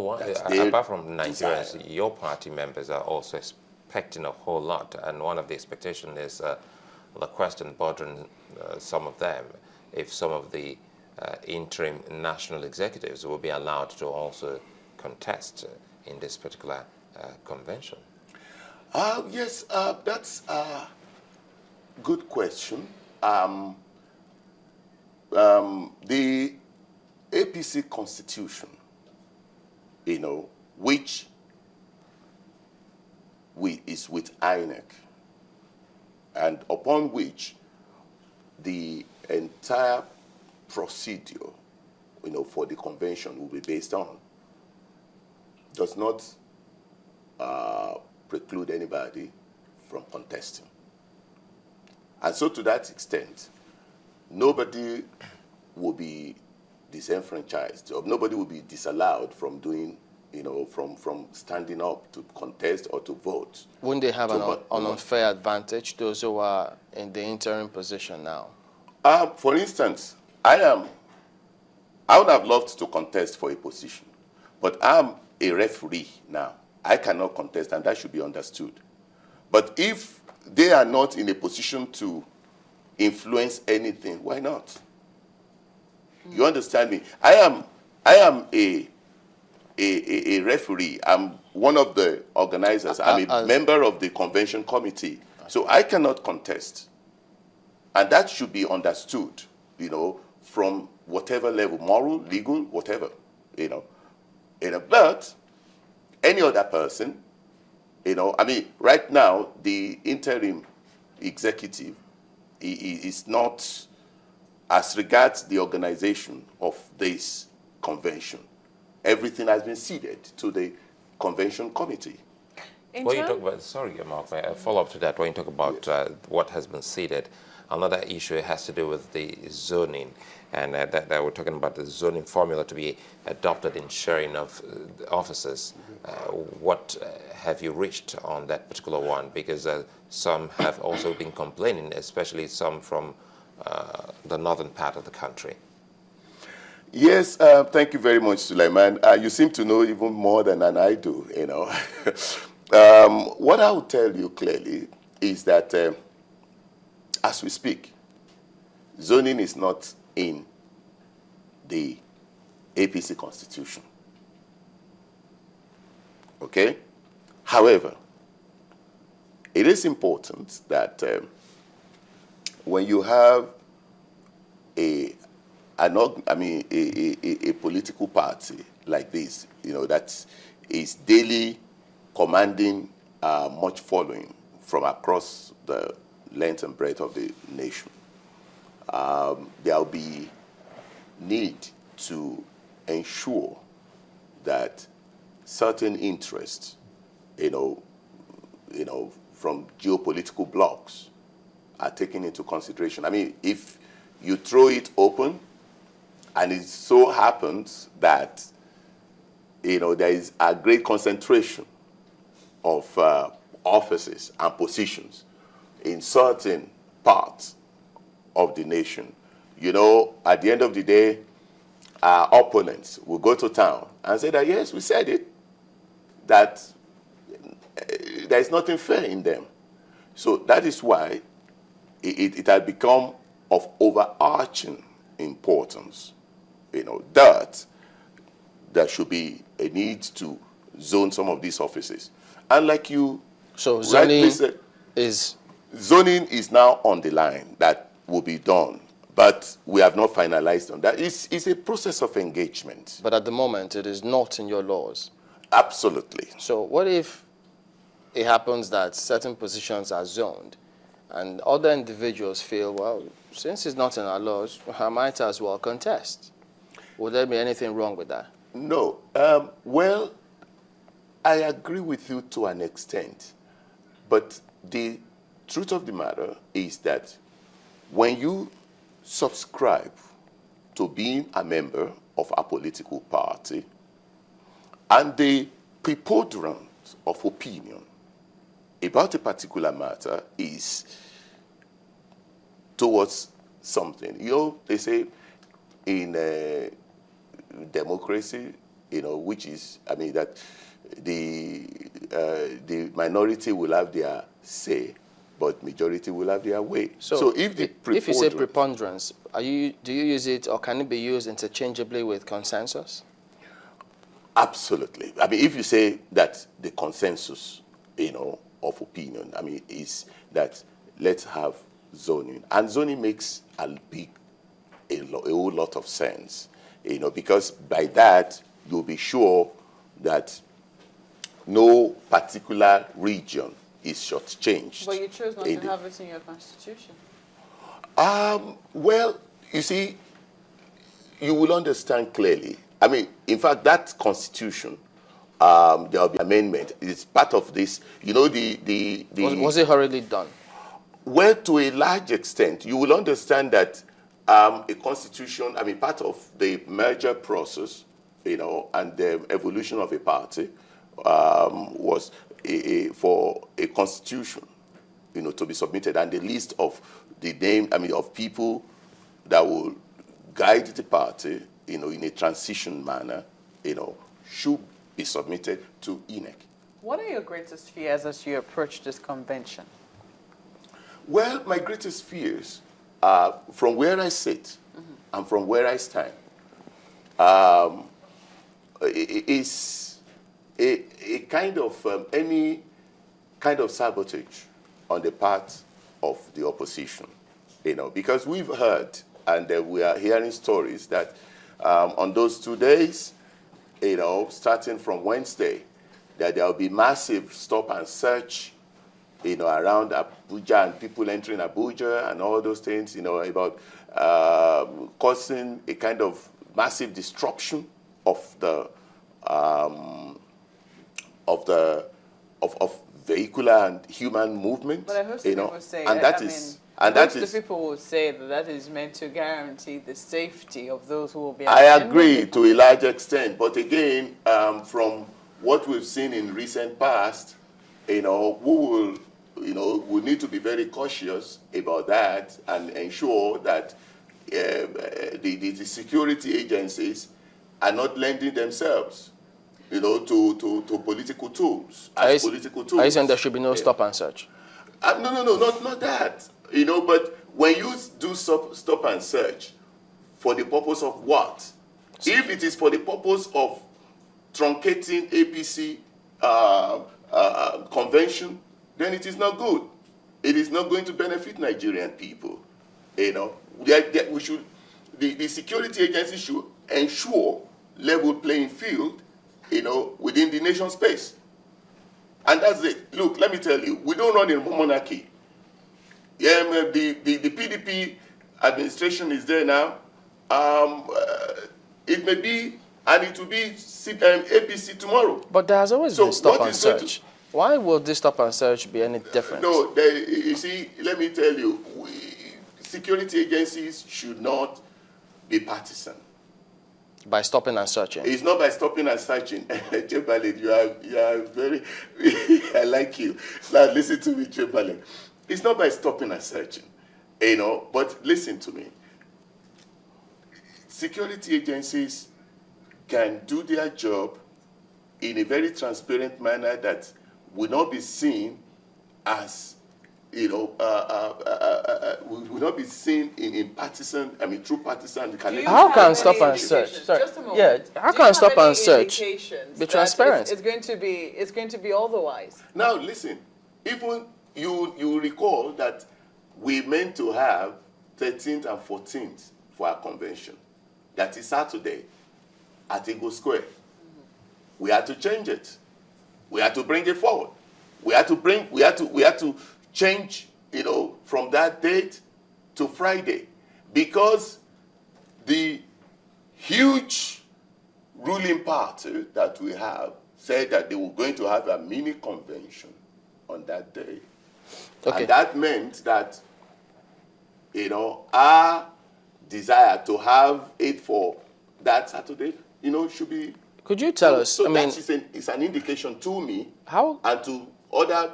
Well, That's apart from Nigerians, desire. your party members are also expecting a whole lot, and one of the expectations is the question bothering some of them, if some of the interim national executives will be allowed to also contest in this particular convention. Yes, that's a good question. The APC constitution, which is with INEC, and upon which the entire procedure, for the convention will be based on, does not preclude anybody from contesting. And so to that extent, nobody will be disenfranchised, or nobody will be disallowed from doing, from standing up to contest or to vote. Wouldn't they have an unfair advantage, those who are in the interim position now? For instance, I would have loved to contest for a position, but I'm a referee now. I cannot contest, and that should be understood. But if they are not in a position to influence anything, why not? You understand me? I am a referee. I'm one of the organizers. I'm a member of the convention committee. So I cannot contest. And that should be understood, from whatever level, moral, legal, whatever, But any other person, right now, the interim executive is not, as regards the organization of this convention, everything has been ceded to the convention committee. When you talk about, sorry, Mark, a follow-up to that, when you talk about what has been ceded, another issue has to do with the zoning, and that we're talking about the zoning formula to be adopted in sharing of offices. What have you reached on that particular one? Because some have also been complaining, especially some from the northern part of the country. Yes, thank you very much, Suleiman. You seem to know even more than I do, What I will tell you clearly is that as we speak, zoning is not in the APC constitution. Okay? However, it is important that when you have a political party like this, that is daily commanding much following from across the length and breadth of the nation, there will be need to ensure that certain interests, from geopolitical blocks are taken into consideration. If you throw it open, and it so happens that, there is a great concentration of offices and positions in certain parts of the nation, at the end of the day, our opponents will go to town and say that, yes, we said it, that there is nothing fair in them. So that is why it has become of overarching importance, that there should be a need to zone some of these offices. And like you rightly said, zoning is now on the line. That will be done. But we have not finalized on that. It's a process of engagement. But at the moment, it is not in your laws. Absolutely. So what if it happens that certain positions are zoned and other individuals feel, well, since it's not in our laws, I might as well contest? Would there be anything wrong with that? No. Well, I agree with you to an extent. But the truth of the matter is that when you subscribe to being a member of a political party, and the preponderance of opinion about a particular matter is towards something. They say in democracy, which is, I mean, that the minority will have their say, but majority will have their way. So if you say preponderance, do you use it, or can it be used interchangeably with consensus? Absolutely. I mean, if you say that the consensus, of opinion, I mean, is that let's have zoning, and zoning makes a whole lot of sense, because by that you'll be sure that no particular region is shortchanged. But you chose not to have it in your constitution. Well, you see, you will understand clearly. I mean, in fact, that constitution, there will be amendment. It's part of this. Was it hurriedly done? Well, to a large extent, you will understand that a constitution, I mean, part of the merger process, and the evolution of a party was for a constitution, to be submitted, and the list of the name, I mean, of people that will guide the party, in a transition manner, should be submitted to INEC. What are your greatest fears as you approach this convention? Well, my greatest fears, from where I sit and from where I stand, is a kind of any kind of sabotage on the part of the opposition, because we've heard and we are hearing stories that on those 2 days, starting from Wednesday, that there will be massive stop and search, around Abuja, and people entering Abuja and all those things, about causing a kind of massive disruption of vehicular and human movement. But I heard some people say, and that is. And the people will say that is meant to guarantee the safety of those who will be. I agree to a large extent, but again, from what we've seen in recent past, we need to be very cautious about that and ensure that the security agencies are not lending themselves, to political tools. Are you saying there should be no stop and search? No, not that. But when you do stop and search, for the purpose of what? If it is for the purpose of truncating APC convention, then it is not good. It is not going to benefit Nigerian people. We should, the security agency should ensure level playing field, within the nation space. And that's it. Look, let me tell you, we don't run a monarchy. Yeah, the PDP administration is there now. It may be, and it will be APC tomorrow. But there has always been stop and search. Why will this stop and search be any different? No, you see, let me tell you, security agencies should not be partisan. By stopping and searching? It's not by stopping and searching. Chebalin, you are very, I like you. Now listen to me, Chebalin. It's not by stopping and searching, but listen to me. Security agencies can do their job in a very transparent manner that will not be seen as, will not be seen in partisan, through partisan. How can stop and search? Sorry. Just a moment. Yeah, how can stop and search be transparent? It's going to be otherwise. Now listen, even you recall that we meant to have 13th and 14th for our convention. That is Saturday at Eagle Square. We had to change it. We had to bring it forward. We had to change, from that date to Friday, because the huge ruling party that we have said that they were going to have a mini convention on that day. Okay. And that meant that, our desire to have it for that Saturday, should be. Could you tell us? So that is an indication to me and to other,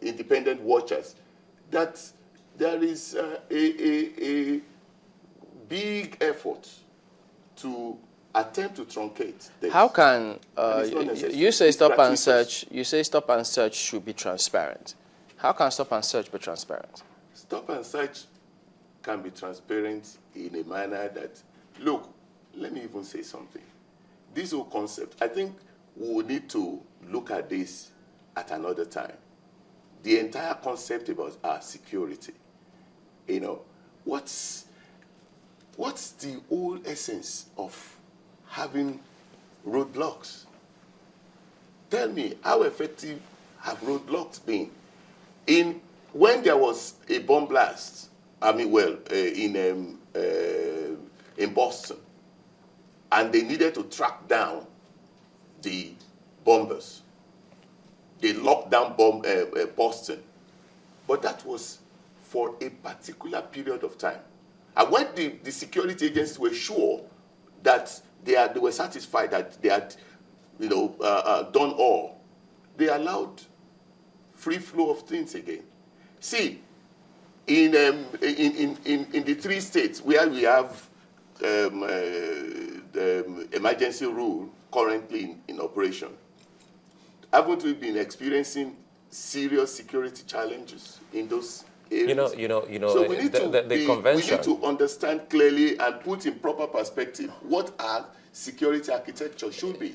independent watchers, that there is a big effort to attempt to truncate this. How can And it's not necessary. you say It's stop and gratuitous. search? You say stop and search should be transparent. How can stop and search be transparent? Stop and search can be transparent in a manner that, look, let me even say something. This whole concept, I think we will need to look at this at another time. The entire concept about our security, you know, what's the whole essence of having roadblocks? Tell me, how effective have roadblocks been? When there was a bomb blast, in Boston, and they needed to track down the bombers, they locked down Boston, but that was for a particular period of time. And when the security agencies were sure that they were satisfied that they had, done all, they allowed free flow of things again. See, in the 3 states where we have the emergency rule currently in operation, haven't we been experiencing serious security challenges in those areas? So we need the convention. We need to understand clearly and put in proper perspective what our security architecture should be.